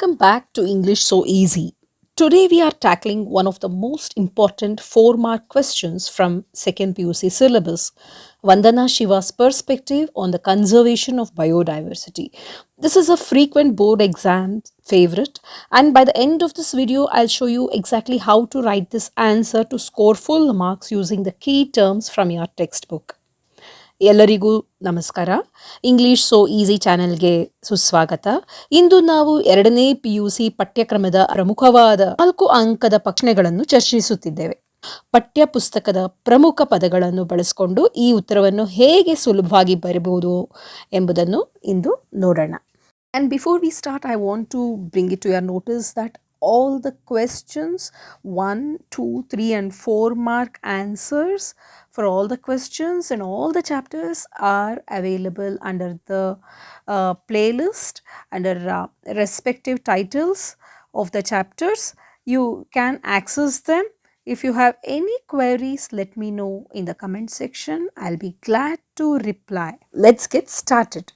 Welcome back to English So Easy. Today we are tackling one of the most important 4-mark questions from 2nd PUC syllabus, Vandana Shiva's perspective on the conservation of biodiversity. This is a frequent board exam favorite, and by the end of this video I'll show you exactly how to write this answer to score full marks using the key terms from your textbook. ಎಲ್ಲರಿಗೂ ನಮಸ್ಕಾರ. English so easy ಚಾನೆಲ್ಗೆ ಸುಸ್ವಾಗತ. ಇಂದು ನಾವು 2ನೇ PUC ಪಠ್ಯಕ್ರಮದ ಪ್ರಮುಖವಾದ 4 ಅಂಕದ ಪ್ರಶ್ನೆಗಳನ್ನು ಚರ್ಚಿಸುತ್ತಿದ್ದೇವೆ. ಪಠ್ಯ ಪುಸ್ತಕದ ಪ್ರಮುಖ ಪದಗಳನ್ನು ಬಳಸಿಕೊಂಡು ಈ ಉತ್ತರವನ್ನು ಹೇಗೆ ಸುಲಭವಾಗಿ ಬರೆಯಬಹುದು ಎಂಬುದನ್ನು ಇಂದು ನೋಡೋಣ. And before we start, I want to bring it to your notice that all the questions 1, 2, 3 and 4 mark answers for all the questions and all the chapters are available under the playlist under respective titles of the chapters. You can access them. If you have any queries, let me know in the comment section. I'll be glad to reply. Let's get started.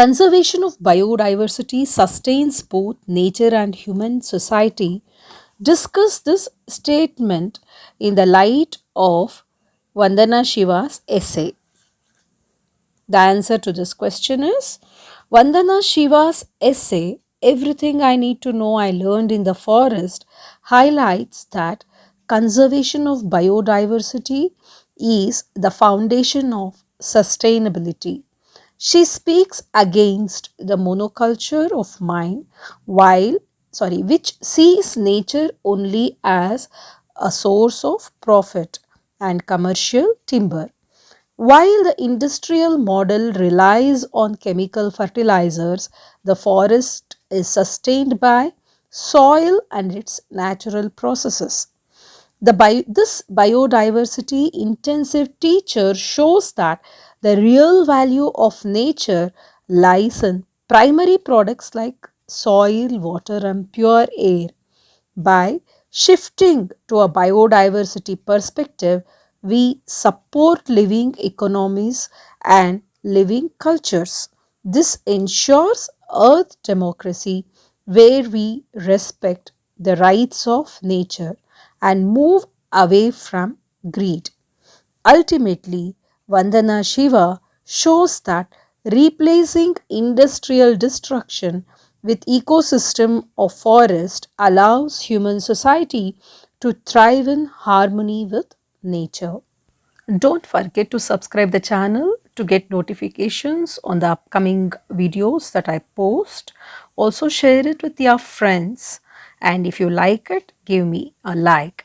Conservation of biodiversity sustains both nature and human society. Discuss this statement in the light of Vandana Shiva's essay. The answer to this question is Vandana Shiva's essay, Everything I Need to Know I Learned in the Forest, highlights that conservation of biodiversity is the foundation of sustainability. She speaks against the monoculture of mind which sees nature only as a source of profit and commercial timber. While the industrial model relies on chemical fertilizers, the forest is sustained by soil and its natural processes. This biodiversity intensive teacher shows that the real value of nature lies in primary products like soil, water, and pure air. By shifting to a biodiversity perspective, we support living economies and living cultures. This ensures earth democracy, where we respect the rights of nature and move away from greed. Ultimately, Vandana Shiva shows that replacing industrial destruction with ecosystem of forest allows human society to thrive in harmony with nature. Don't forget to subscribe the channel to get notifications on the upcoming videos that I post. Also share it with your friends, and if you like it, give me a like.